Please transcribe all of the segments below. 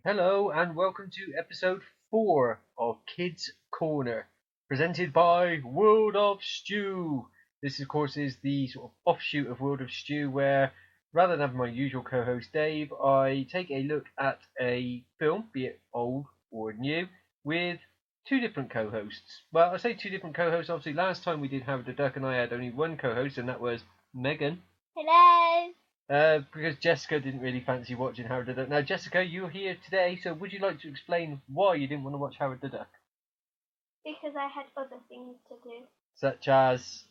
Hello and welcome to episode 4 of Kids Korner, presented by World of Stew. This, of course, is the sort of offshoot of World of Stew where, rather than having my usual co-host Dave, I take a look at a film, be it old or new, with two different co-hosts. Well, I say two different co-hosts. Obviously, last time we did Howard the Duck and I had only one co-host, and that was Megan. Hello. Because Jessica didn't really fancy watching Howard the Duck. Now, Jessica, you're here today, so would you like to explain why you didn't want to watch Howard the Duck? Because I had other things to do. Such as?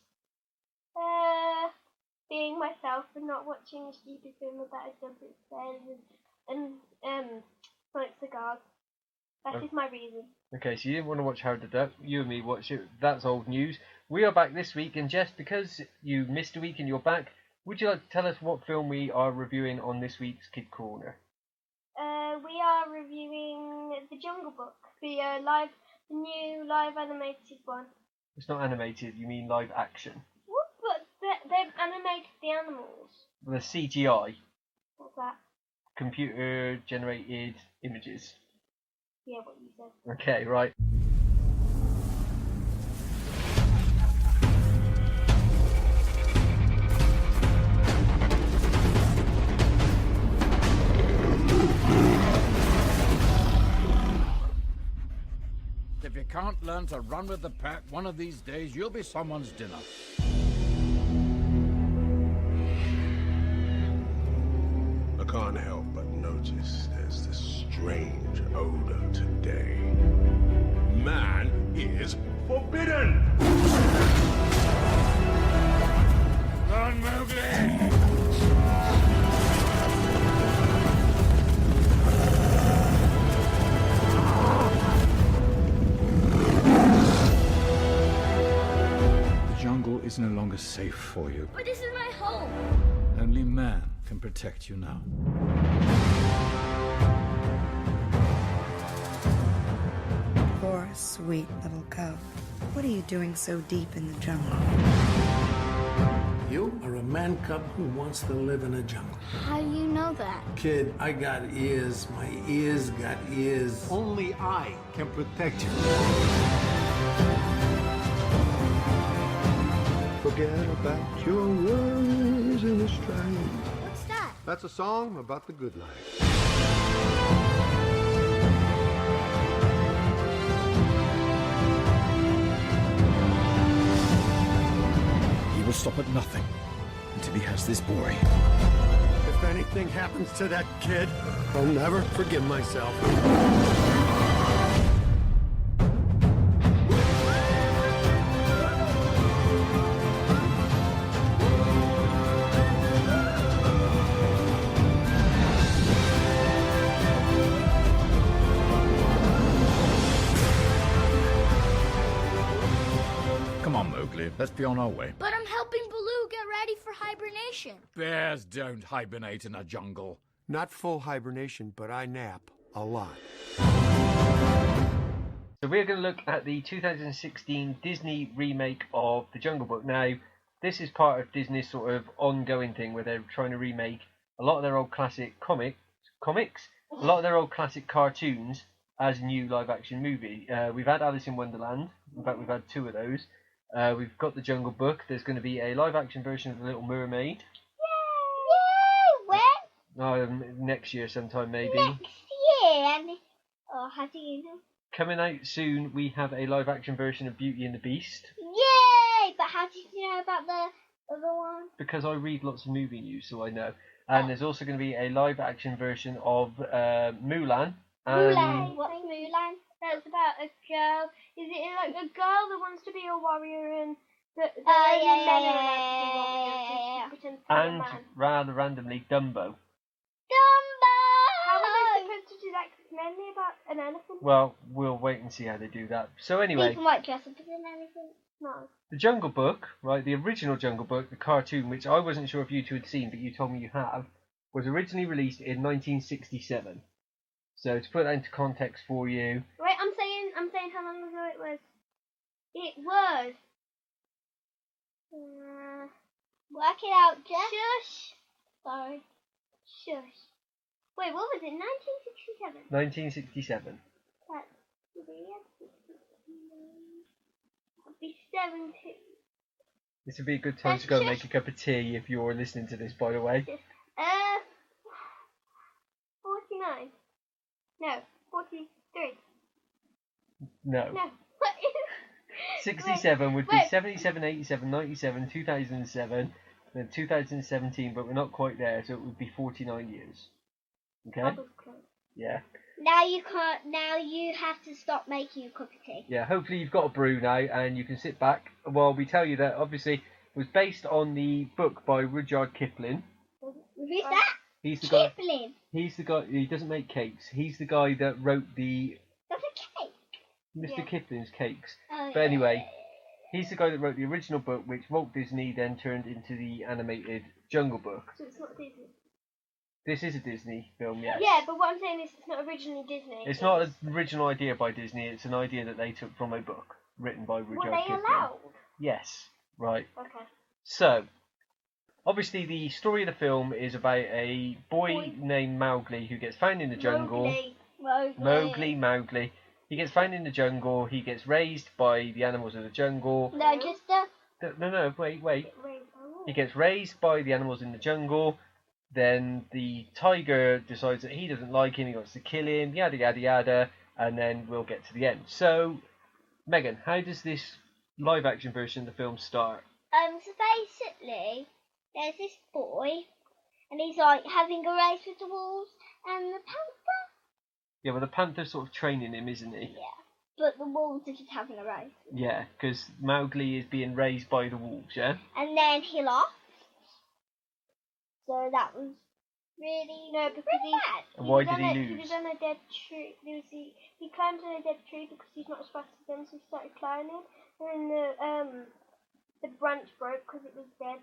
Being myself and not watching a stupid film about a jumping stairs and smoke cigars. That is my reason. Okay, so you didn't want to watch Howard the Duck. You and me watched it. That's old news. We are back this week, and Jess, because you missed a week and you're back, would you like to tell us what film we are reviewing on this week's Kid Korner? We are reviewing The Jungle Book, the new live animated one. It's not animated, you mean live action. What? But they've animated the animals. The CGI. What's that? Computer generated images. Yeah, what you said. Okay, right. If you can't learn to run with the pack, one of these days you'll be someone's dinner. I can't help but notice there's this strange odor today. Man is forbidden! Run, Mowgli! Is no longer safe for you. But this is my home. Only man can protect you now. Poor, sweet little cub. What are you doing so deep in the jungle? You are a man cub who wants to live in a jungle. How do you know that? Kid, I got ears. My ears got ears. Only I can protect you. Forget about your worries in the stride. What's that? That's a song about the good life. He will stop at nothing until he has this boy. If anything happens to that kid, I'll never forgive myself. Come on, Mowgli. Let's be on our way. But I'm helping Baloo get ready for hibernation. Bears don't hibernate in a jungle. Not full hibernation, but I nap a lot. So we're going to look at the 2016 Disney remake of The Jungle Book. Now, this is part of Disney's sort of ongoing thing where they're trying to remake a lot of their old classic comics, a lot of their old classic cartoons as new live-action movie. We've had Alice in Wonderland. In fact, we've had two of those. We've got The Jungle Book. There's going to be a live-action version of The Little Mermaid. Yay! When? Next year sometime, maybe. Next year. Oh, how do you know? Coming out soon, we have a live-action version of Beauty and the Beast. Yay! But how did you know about the other one? Because I read lots of movie news, so I know. And there's also going to be a live-action version of Mulan. Mulan. What's Mulan? That's about a girl. Is it like a girl that wants to be a warrior and the only men are allowed to be warriors? Pretend to be a And man. rather randomly, Dumbo. Dumbo! How are they supposed to do that? 'Cause it's mainly about an elephant. Well, we'll wait and see how they do that. So anyway, People might dress up as an elephant. No. The Jungle Book, right, the original Jungle Book, the cartoon, which I wasn't sure if you two had seen, but you told me you have, was originally released in 1967. So to put that into context for you, Wait, I'm saying how long ago it was. It was. Work it out, Jeff. Shush. Sorry. Shush. Wait, what was it? 1967. 1967. That's I'll be 70. This would be a good time to go and make a cup of tea if you're listening to this, by the way. 49. No, 43. No. No. 67 would be wait. 77, 87, 97, 2007, then 2017, but we're not quite there, so it would be 49 years. Okay? That was close. Yeah. Now you can't. Now you have to stop making a cup of tea. Yeah, hopefully you've got a brew now and you can sit back while we tell you that obviously it was based on the book by Rudyard Kipling. Who's that? He's the guy. Kipling. He's the guy. He doesn't make cakes. He's the guy that wrote the That's a cake. Mr. Yeah. Kipling's cakes. Oh, But anyway, he's the guy that wrote the original book, which Walt Disney then turned into the animated Jungle Book. So it's not Disney. This is a Disney film, yes. Yeah, but what I'm saying is it's not originally Disney. It's not an original idea by Disney. It's an idea that they took from a book written by Rudyard Were they Kipling. allowed? Yes. Right. Okay. So, obviously, the story of the film is about a boy named Mowgli who gets found in the jungle. Mowgli. He gets found in the jungle. He gets raised by the animals of the jungle. No, just No, wait. Wait, He gets raised by the animals in the jungle. Then the tiger decides that he doesn't like him. He wants to kill him. Yada yada yada. And then we'll get to the end. So, Megan, how does this live-action version of the film start? So basically, there's this boy, and he's like having a race with the wolves and the panther. Yeah, well, the panther's sort of training him, isn't he? Yeah, but the wolves are just having a race. Yeah, because Mowgli is being raised by the wolves, yeah? And then he lost. So that was really No, because really he- bad. And why did was he on lose? He was on a dead tree. He climbed on a dead tree because he's not as fast as them, so he started climbing. And then the branch broke because it was dead.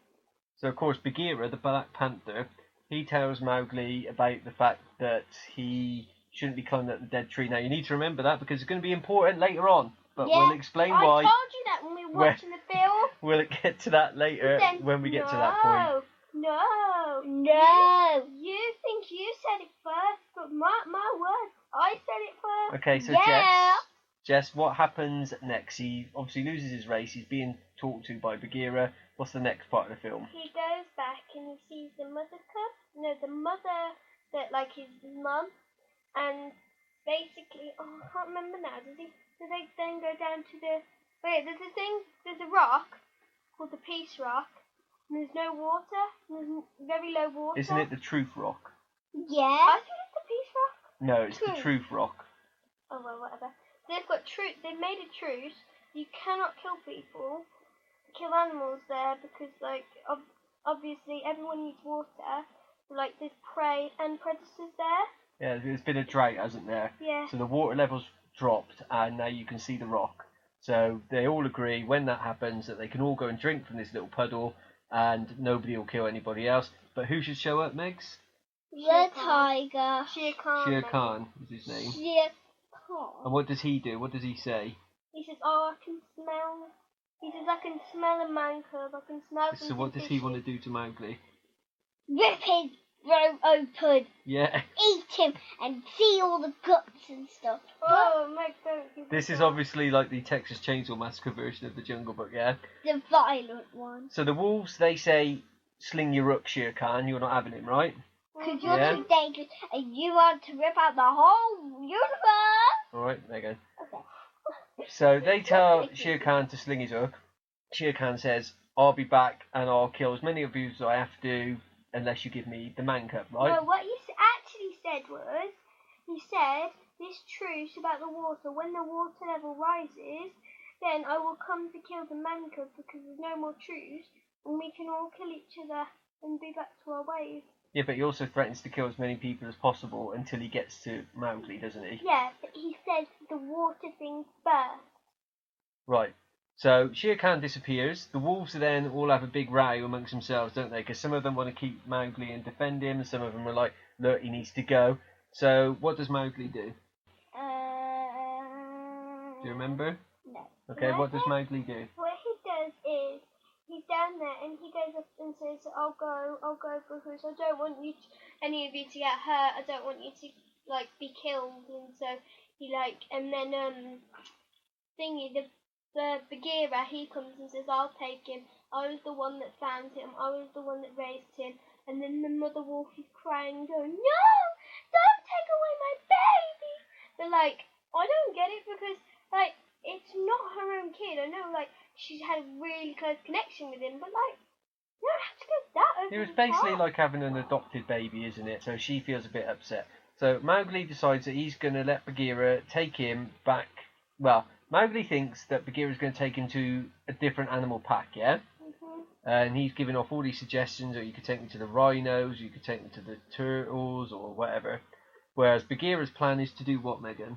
So, of course, Bagheera, the Black Panther, he tells Mowgli about the fact that he shouldn't be climbing up the dead tree. Now, you need to remember that because it's going to be important later on. But Yeah, we'll explain I why. told you that when we were watching the film. We'll get to that later Then- when we get to that point. No. No. You think you said it first, but my words, I said it first. Okay, so Yeah. Jess, what happens next? He obviously loses his race. He's being talked to by Bagheera. What's the next part of the film? He goes back and he sees the mother cub. No, the mother that like his mum, and basically, I can't remember now. Do they then go down to the? Wait, there's a rock called the Peace Rock, and there's no water. And there's very low water. Isn't it the Truth Rock? Yeah. I think it's the Peace Rock. No, it's the Truth. Truth Rock. Oh well, whatever. They've got truth. They've made a truce. You cannot kill people, kill animals there because, like, obviously everyone needs water. Like, there's prey and predators there. Yeah, there's been a drought, hasn't there? Yeah. So the water levels dropped, and now you can see the rock. So they all agree when that happens that they can all go and drink from this little puddle, and nobody will kill anybody else. But who should show up next? The tiger. Shere Khan. Shere maybe. Khan is his name. Shere Khan. And what does he do? What does he say? He says, "Oh, I can smell." He says, "I can smell a man cub. I can smell." So what does he want to do to Mowgli? Rip his throat open, Yeah. eat him, and see all the guts and stuff. Oh, Meg, don't give This me is that. obviously like the Texas Chainsaw Massacre version of the Jungle Book, yeah? The violent one. So the wolves, they say, sling your rook, Shere Khan. You're not having him, right? Because you're Yeah. too dangerous and you want to rip out the whole universe. Alright, there you go. Okay. So they tell Shere Khan to sling his hook. Shere Khan says, I'll be back and I'll kill as many of you as I have to unless you give me the man cub, right? No, what he actually said was, he said, this truce about the water, when the water level rises, then I will come to kill the man cub because there's no more truce, and we can all kill each other and be back to our ways. Yeah, but he also threatens to kill as many people as possible until he gets to Mowgli, doesn't he? Yeah, but he said the water thing first. Right. So Shere Khan disappears. The wolves then all have a big row amongst themselves, don't they? Because some of them want to keep Mowgli and defend him, and some of them are like, look, he needs to go. So what does Mowgli do? Do you remember? No. Okay, what does Mowgli do? What he does is, he down there, and he goes up and says, I'll go because I don't want you any of you to get hurt. I don't want you to like be killed. And so he and then thingy the Bagheera, he comes and says, I'll take him. I was the one that found him. I was the one that raised him. And then the mother wolf is crying, going, no, don't take away my baby. But I don't get it because it's not her own kid. I know she's had a really close connection with him, but you don't have to go that over. It was the basically top. like having an adopted baby, isn't it? So she feels a bit upset. So Mowgli decides that he's going to let Bagheera take him back. Well, Mowgli thinks that Bagheera's going to take him to a different animal pack, yeah? And he's giving off all these suggestions, or you could take me to the rhinos, you could take me to the turtles, or whatever. Whereas Bagheera's plan is to do what, Megan?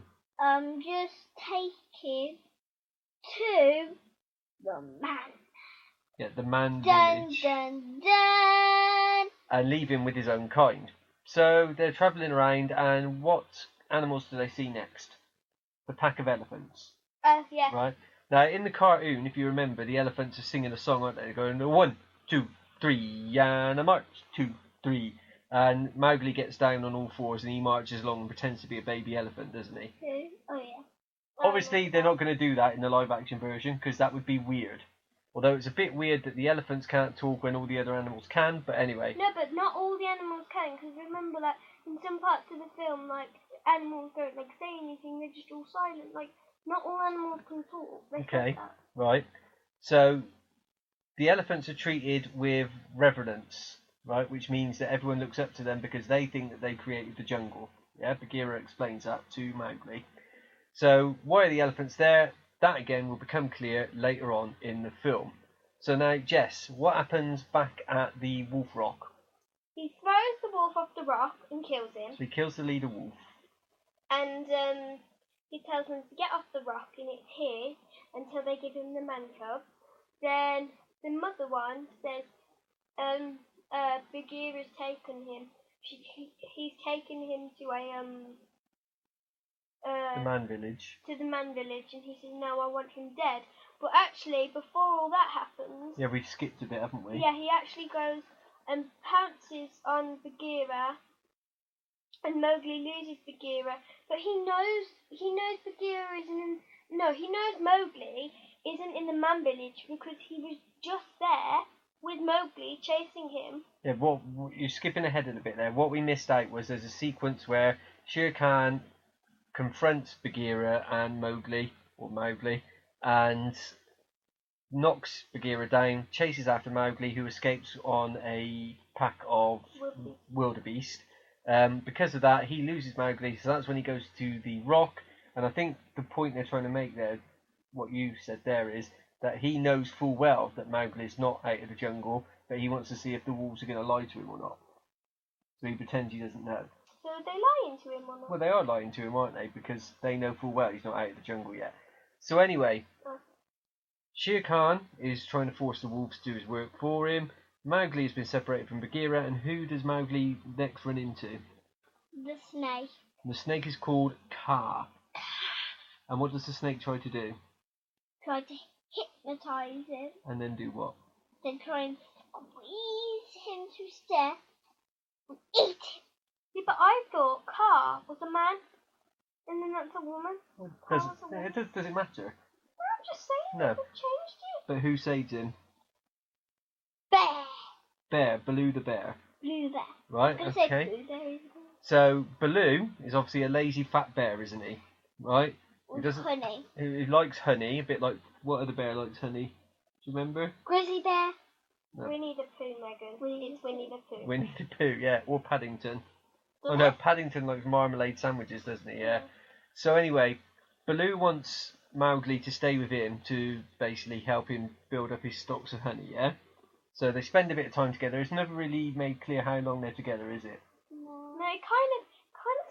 Just take him to the man. Yeah, the man Dun village. dun dun. And leave him with his own kind. So they're travelling around, and what animals do they see next? The pack of elephants. Yeah. Right? Now, in the cartoon, if you remember, the elephants are singing a song, aren't they? They're going, 1, 2, 3, and a march, 2, 3. And Mowgli gets down on all fours and he marches along and pretends to be a baby elephant, doesn't he? Oh yeah. Obviously, they're not going to do that in the live-action version because that would be weird. Although it's a bit weird that the elephants can't talk when all the other animals can, but anyway. No, but not all the animals can, because remember in some parts of the film, animals don't say anything, they're just all silent. Not all animals can talk. Okay, right. So the elephants are treated with reverence, right, which means that everyone looks up to them because they think that they created the jungle. Yeah, Bagheera explains that to Mowgli. So why are the elephants there? That again will become clear later on in the film. So now, Jess, what happens back at the Wolf Rock? He throws the wolf off the rock and kills him. So he kills the leader wolf. And he tells them to get off the rock, and it's here until they give him the man cub. Then the mother one says, Bagheera's taken him. He's taken him to The man village. To the man village, and he says, no, I want him dead. But actually, before all that happens... Yeah, we've skipped a bit, haven't we? Yeah, he actually goes and pounces on Bagheera, and Mowgli loses Bagheera, but he knows Bagheera isn't in... No, he knows Mowgli isn't in the man village because he was just there with Mowgli chasing him. Yeah, you're skipping ahead a bit there. What we missed out was there's a sequence where Shere Khan confronts Bagheera and Mowgli, and knocks Bagheera down, chases after Mowgli, who escapes on a pack of wildebeest. Because of that, he loses Mowgli, so that's when he goes to the rock. And I think the point they're trying to make there, what you said there, is that he knows full well that Mowgli's not out of the jungle, but he wants to see if the wolves are going to lie to him or not. So he pretends he doesn't know. So are they lying to him or not? Well, they are lying to him, aren't they? Because they know full well he's not out of the jungle yet. So anyway, Shere Khan is trying to force the wolves to do his work for him. Mowgli has been separated from Bagheera, and who does Mowgli next run into? The snake. The snake is called Kaa. And what does the snake try to do? Try to hypnotise him. And then do what? Then try and squeeze him to death and eat him. Yeah, but I thought Kaa was a man, and then that's a woman. Does it matter? Well, I'm just saying, No. they've changed it. But who saves him? Bear. Bear, Baloo the bear. Blue bear. Right, I said okay. blue bear. So Baloo is obviously a lazy fat bear, isn't he? Right? With honey. He likes honey, a bit like what other bear likes honey? Do you remember? Grizzly bear. No. Winnie the Pooh, Megan. It's Winnie the Pooh. Winnie the Pooh, yeah, or Paddington. Oh no, Paddington likes marmalade sandwiches, doesn't he? Yeah. So anyway, Baloo wants Mowgli to stay with him to basically help him build up his stocks of honey, yeah? So they spend a bit of time together. It's never really made clear how long they're together, is it? No, it kind of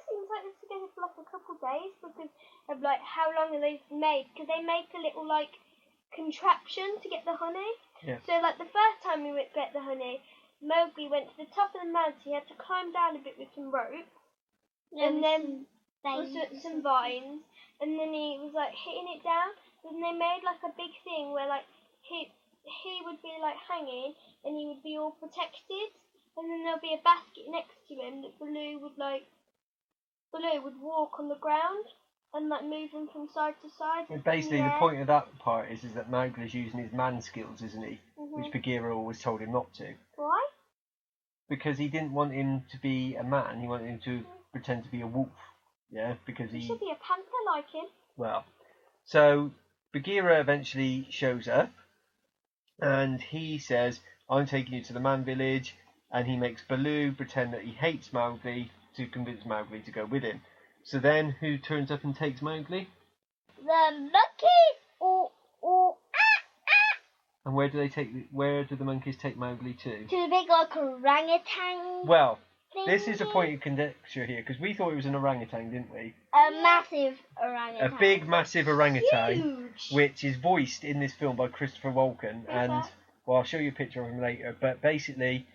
seems like they're together for a couple of days because of how long they've made. Because they make a little contraption to get the honey. Yeah. So the first time we went to get the honey, Mowgli went to the top of the mountain. He had to climb down a bit with some rope, and then some vines, and then he was hitting it down. And they made a big thing where he would be like hanging, and he would be all protected, and then there'll be a basket next to him that Baloo would walk on the ground and like move him from side to side. And basically, the point of that part is that Mowgli's using his man skills, isn't he? Which Bagheera always told him not to. Why? Because he didn't want him to be a man. He wanted him to pretend to be a wolf. Yeah, because He should be a panther like him. Well, so Bagheera eventually shows up, and he says, "I'm taking you to the man village," and he makes Baloo pretend that he hates Mowgli to convince Mowgli to go with him. So then, who turns up and takes Mowgli? The monkeys! And where do the monkeys take Mowgli to? To the big like orangutan. Well, this is a point of conjecture here, because we thought it was an orangutan, didn't we? A massive orangutan. A big, massive orangutan, Huge. which is voiced in this film by Christopher Walken, and well, I'll show you a picture of him later. But basically,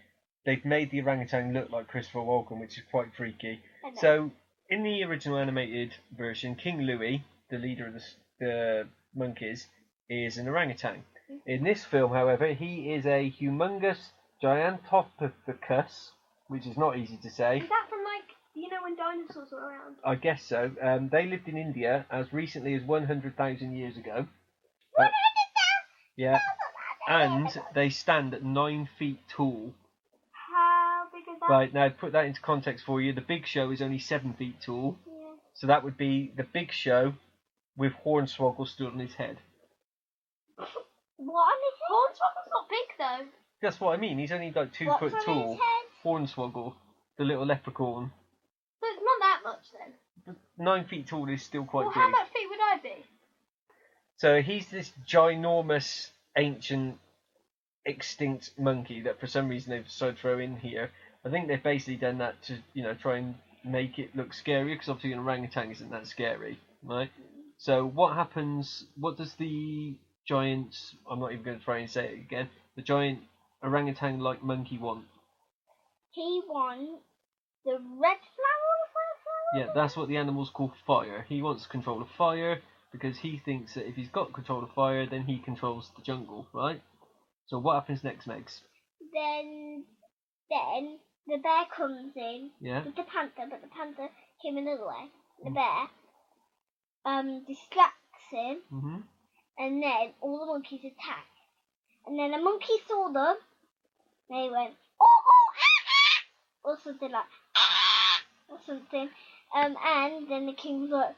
they've made the orangutan look like Christopher Walken, which is quite freaky. So, in the original animated version, King Louie, the leader of the monkeys, is an orangutan. In this film, however, he is a humongous Gigantopithecus, which is not easy to say. Is that from like, when dinosaurs were around? I guess so. They lived in India as recently as 100,000 years ago. 100,000? Yeah. And they stand at 9 feet tall. How big is that? Right, now put that into context for you. The Big Show is only 7 feet tall. Yeah. So that would be the Big Show with Hornswoggle stood on his head. What on his head? Hornswoggle's not big though. That's what I mean. He's only like 2 What's foot on tall. his head? Hornswoggle, the little leprechaun. So it's not that much then. 9 feet tall is still quite Well, big. how much feet would I be? So he's this ginormous, ancient, extinct monkey that for some reason they've decided to throw in here. I think they've basically done that to, try and make it look scary, because obviously an orangutan isn't that scary, right? So what happens, what does the giant, I'm not even going to try and say it again, the giant orangutan-like monkey want? He wants the red flower. Yeah, that's what the animals call fire. He wants control of fire, because he thinks that if he's got control of fire, then he controls the jungle, right? So what happens next, Megs? Then the bear comes in Yeah. with the panther, but the panther came another way. The bear distracts him, and then all the monkeys attack. And then the monkey saw them, and they went, or something like, or something. And then the king was like,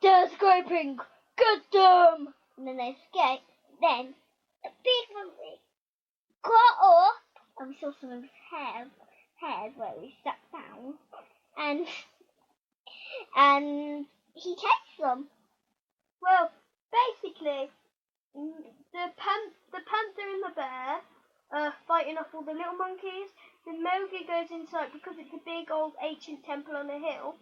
they're escaping, get them! And then they escaped. Then a big monkey got up, and we saw some of his hair where he sat down, and he chased them. Well, basically, the panther and the bear are fighting off all the little monkeys. Then Mowgli goes inside, because it's a big old ancient temple on a hill.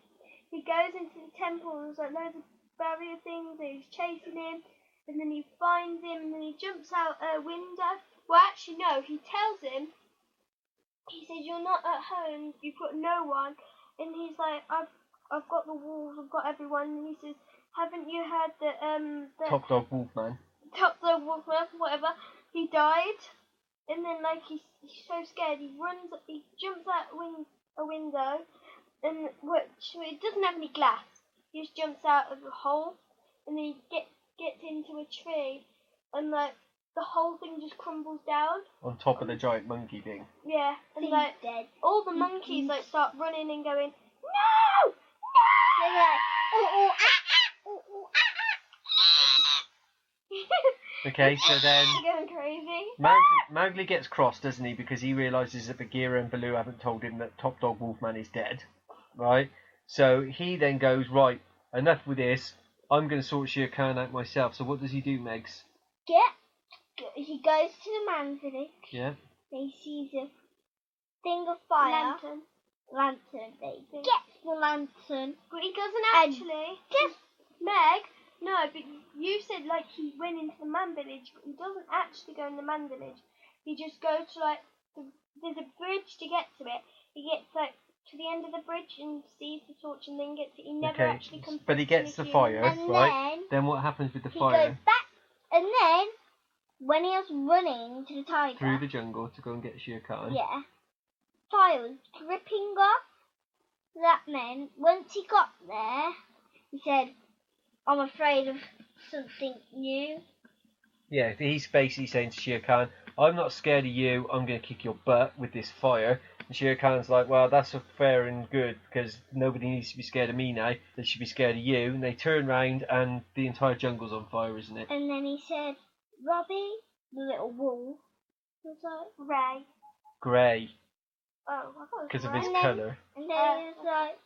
He goes into the temple and there's like loads of barrier things, and he's chasing him, and then he finds him, and then he jumps out a window. Well, actually, no, he tells him, he says, you're not at home, you've got no one. And he's like, I've got the wolves, I've got everyone. And he says, haven't you heard that, Top Dog Wolfman. Top Dog Wolfman, whatever, he died. And then, like, he's so scared, he jumps out a window, and it doesn't have any glass. He just jumps out of a hole, and then he gets into a tree, and, like, the whole thing just crumbles down. On top of the giant monkey thing. Yeah, and He's like dead. all the monkeys like start running and going, no, They're like, Okay, so then they're going crazy. Mowgli gets cross, doesn't he? Because he realises that Bagheera and Baloo haven't told him that Top Dog Wolfman is dead, right? So he then goes, right, enough with this. I'm going to sort Shere Khan out myself. So what does he do, Megs? he goes to the man village. Yeah. He sees a thing of fire. Lantern. He gets the lantern. But he doesn't actually. Just Meg, no, but you said like he went into the man village, but he doesn't actually go in the man village. He just goes to like there's a bridge to get to it. He gets like to the end of the bridge and sees the torch and then gets it. He never actually comes. But he gets the fire, and right? Then what happens with the he fire? goes back, and then when he was running to the tiger, through the jungle to go and get Shere Khan. yeah, fire was dripping off. That meant once he got there, he said, "I'm afraid of something new." Yeah, he's basically saying to Shere Khan, "I'm not scared of you. I'm going to kick your butt with this fire." And Shere Khan's like, "Well, that's fair and good because nobody needs to be scared of me now. They should be scared of you." And they turn round and the entire jungle's on fire, isn't it? And then he said, "Robbie, the little wolf," was like, "Ray." Grey, Oh, I thought it was because of Ray. his And then- colour. And then he was like,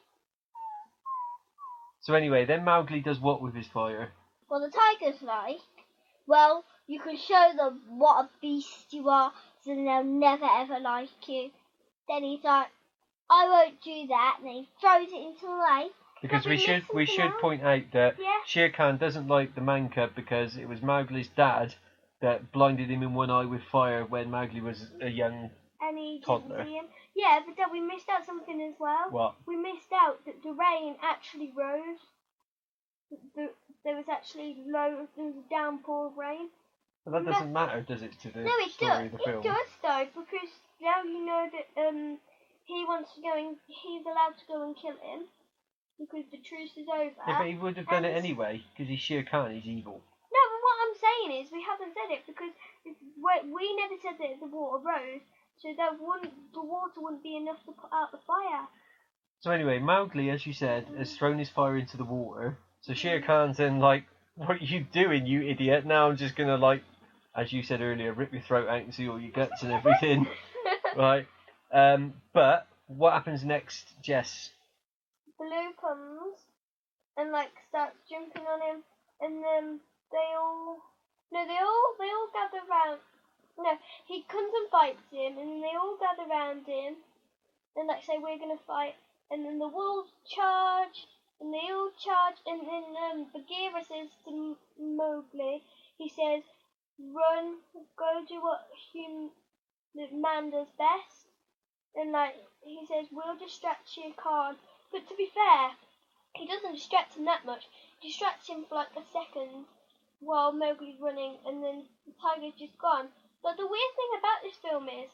So anyway, then Mowgli does what with his fire? "Well, the tiger's like, well, you can show them what a beast you are, so they'll never ever like you." Then he's like, "I won't do that." And then he throws it into the lake. Because Have we we should missed we something should point out that Yeah. Shere Khan doesn't like the man cub because it was Mowgli's dad that blinded him in one eye with fire when Mowgli was a young. And he Toddler. didn't see him. Yeah, but then we missed out something as well. What? We missed out that the rain actually rose. There was actually there was a downpour of rain. But that doesn't matter, does it, to the No, it story does. of the It film? does though, because now you know that he wants to go and he's allowed to go and kill him because the truce is over. Yeah, but he would have done it And- anyway because he's Shere Khan. He's evil. No, but what I'm saying is we haven't said it because we never said that the water rose, so the water wouldn't be enough to put out the fire. So anyway, Mowgli, as you said, has thrown his fire into the water. So Shere Khan's then like, "What are you doing, you idiot? Now I'm just gonna like, as you said earlier, rip your throat out and see all your guts and everything." Right. But what happens next, Jess? Blue comes and like starts jumping on him, and then they all gather round. No, he comes and fights him, and they all gather round him, and like say we're gonna fight, and then the wolves charge, and they all charge, and then Bagheera says to Mowgli, he says, "Run, go do what man does best," and like he says, "We'll distract Shere Khan." But to be fair, he doesn't distract him that much. He distracts him for like a second while Mowgli's running, and then the tiger's just gone. But the weird thing about this film is,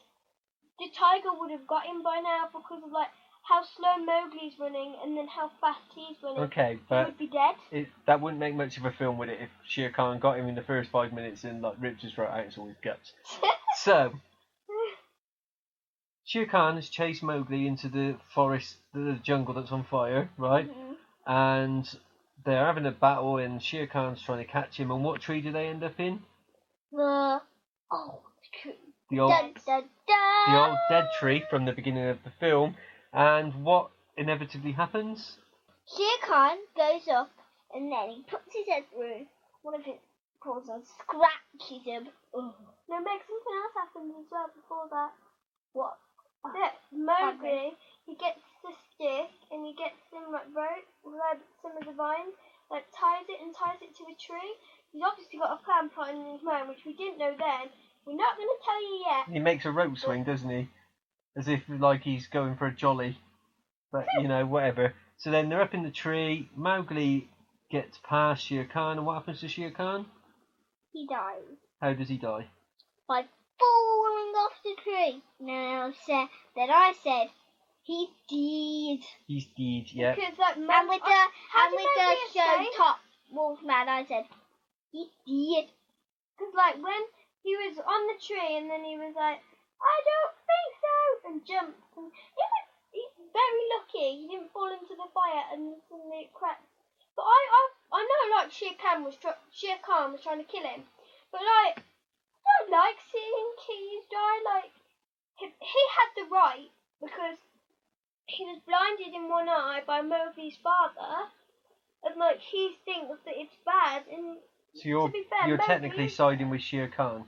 the tiger would have got him by now because of like how slow Mowgli's running and then how fast he's running. Okay, He but would be dead. that wouldn't make much of a film, would it, if Shere Khan got him in the first 5 minutes and like ripped his throat out and saw his guts? So, Shere Khan has chased Mowgli into the forest, the jungle that's on fire, right? Mhm. And they're having a battle, and Shere Khan's trying to catch him. And what tree do they end up in? The The old, dun, dun, dun. the old dead tree from the beginning of the film. And what inevitably happens? Shere Khan goes up and then he puts his head through one of his claws and scratches him. Ugh. No, Meg, something else happens as well before that. What? Yeah, Mowgli, he gets the stick and he gets some like rope, like some of the vines, like ties it to a tree. He's obviously got a plan plotting in his mind, which we didn't know then. We're not going to tell you yet. He makes a rope swing, doesn't he? As if like he's going for a jolly. But, you know, whatever. So then they're up in the tree. Mowgli gets past Shere Khan. And what happens to Shere Khan? He dies How does he die? by falling off the tree. Then I said, he's dead. He's dead, yeah. Because like And Mowgli, with the how and did with the Mowgli show escape? top Wolfman, I said, he's dead. Because like when he was on the tree and then he was like, "I don't think so," and jumped. And he's very lucky he didn't fall into the fire and suddenly it cracked. But I know like Shere Khan was trying to kill him, but like I don't like seeing kids die. Like he had the right because he was blinded in one eye by Mowgli's father, and like he thinks that it's bad. And So you're, to be fair, you're Mowgli- technically siding with Shere Khan.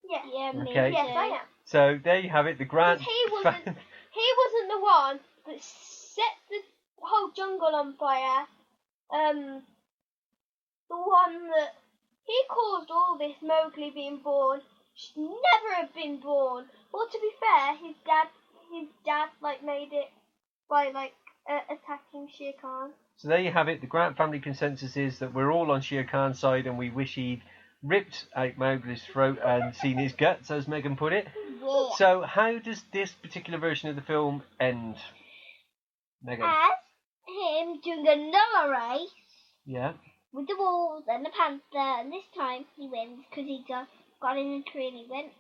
yeah, Yeah, me Okay. yes, too. I am. So there you have it, the grand... Because he wasn't the one that set the whole jungle on fire. The one that he caused all this Mowgli being born should never have been born. Well, to be fair, his dad like made it by like attacking Shere Khan. So there you have it. The Grant family consensus is that we're all on Shere Khan's side and we wish he'd ripped out Mowgli's throat and seen his guts, as Megan put it. Yeah. So how does this particular version of the film end, Megan? As him doing another race Yeah. with the wolves and the panther, and this time he wins because he got in a tree and he went.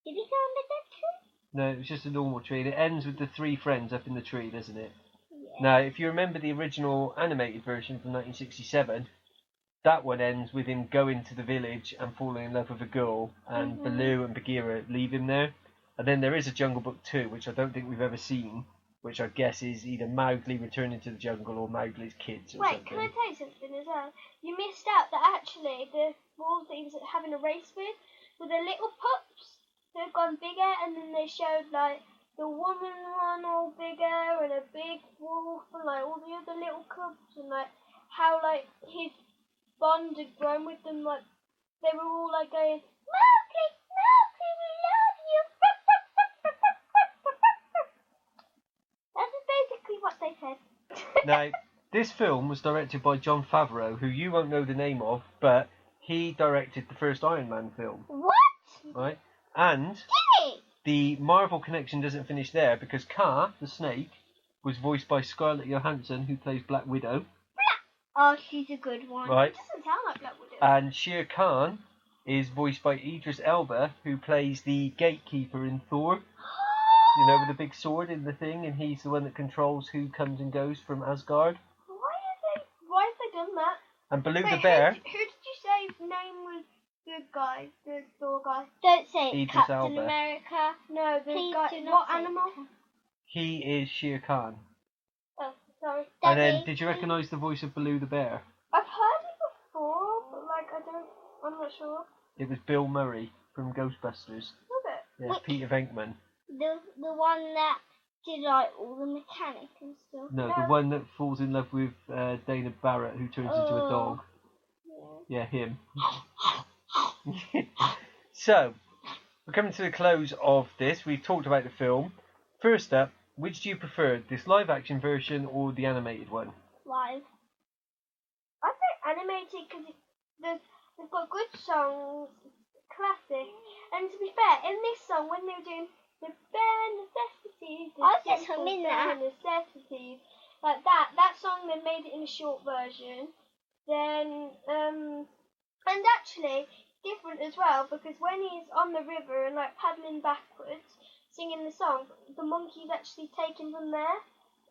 Did he go under that tree? No, it was just a normal tree. And it ends with the three friends up in the tree, doesn't it? Yeah. Now, if you remember the original animated version from 1967, that one ends with him going to the village and falling in love with a girl, and Baloo and Bagheera leave him there. And then there is a Jungle Book 2, which I don't think we've ever seen, which I guess is either Mowgli returning to the jungle or Mowgli's kids or Wait, something. can I tell you something as well? You missed out that actually the wolves that he was having a race with were the little pups who had gone bigger, and then they showed like the woman one all bigger and a big wolf and like all the other little cubs, and like how like his bond had grown with them, like they were all like going, Mowgli, Mowgli, we love you. That's basically what they said. Now, this film was directed by Jon Favreau, who you won't know the name of, but he directed the first Iron Man film, What? right? And Did he? the Marvel connection doesn't finish there, because Kaa, the snake, was voiced by Scarlett Johansson, who plays Black Widow, Oh, she's a good one. right? It doesn't sound like Black Widow. And Shere Khan is voiced by Idris Elba, who plays the gatekeeper in Thor. You know, with the big sword in the thing, and he's the one that controls who comes and goes from Asgard. Why have they done that? And Baloo Wait, the bear, Who did you say his name was? The guy, the Thor guy. Don't say it, Idris Captain Elba. America. No, the Please guy. do not What say animal? it. he is Shere Khan. Oh, sorry. And then, Daddy, did you recognise the voice of Baloo the bear? I've heard it before, but like I'm not sure. It was Bill Murray from Ghostbusters. Was it? Yeah, What? Peter Venkman. the one that did like all the mechanic and stuff. No, the one that falls in love with Dana Barrett, who turns into a dog. Yeah, him. So, we're coming to the close of this. We've talked about the film. First up, which do you prefer, this live-action version or the animated one? Live. I say animated because they've got good songs, classic. And to be fair, in this song, when they were doing the bare necessities, the I said simple some in bare that. necessities, like that song, they made it in a short version. Then, and actually, different as well, because when he's on the river and like paddling backwards, singing the song, the monkey's actually taken from there.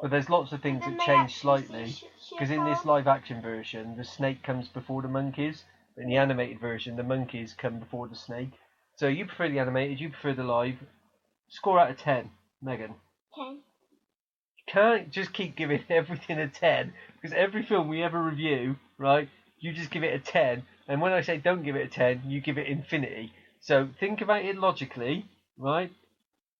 Well, there's lots of things And that then they change actually slightly. see Because in this live-action version, the snake comes before the monkeys. But in the animated version, the monkeys come before the snake. So you prefer the animated, you prefer the live. Score out of 10, Megan. 10. Can't just keep giving everything a 10, because every film we ever review, right, you just give it a 10, and when I say don't give it a 10, you give it infinity. So think about it logically, right?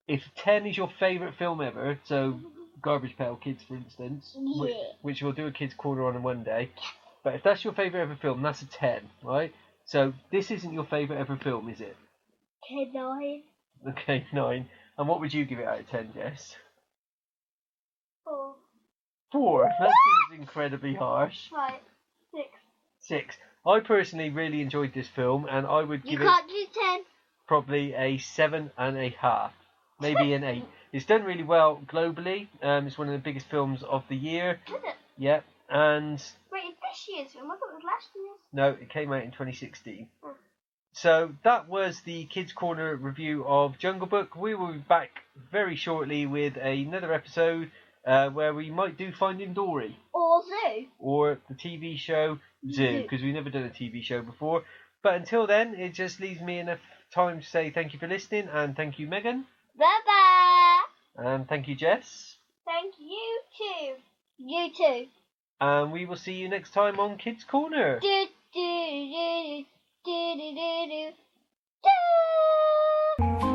If 10 is your favourite film ever, so Garbage Pail Kids, for instance, Yeah. which we'll do a Kids Korner on one day, but if that's your favourite ever film, that's a 10, right? So this isn't your favourite ever film, is it? 9. Okay, 9. And what would you give it out of 10, Jess? 4, 4. That seems incredibly harsh. 5, 6. 6. I personally really enjoyed this film, and I would You give it can't do 10. probably a 7.5, maybe an 8. It's done really well globally. It's one of the biggest films of the year. Is it? Yep. And Wait, it's this year's film. I thought it was last year's. no, it came out in 2016. Oh. So that was the Kids Corner review of Jungle Book. We will be back very shortly with another episode where we might do Finding Dory. Or Zoo. Or the TV show Zoo, because we've never done a TV show before. But until then, it just leaves me enough time to say thank you for listening, and thank you, Megan, Bye-bye. and thank you, Jess, Thank you too. You too. and we will see you next time on Kids Corner. Do, do, do, do, do, do, do, do.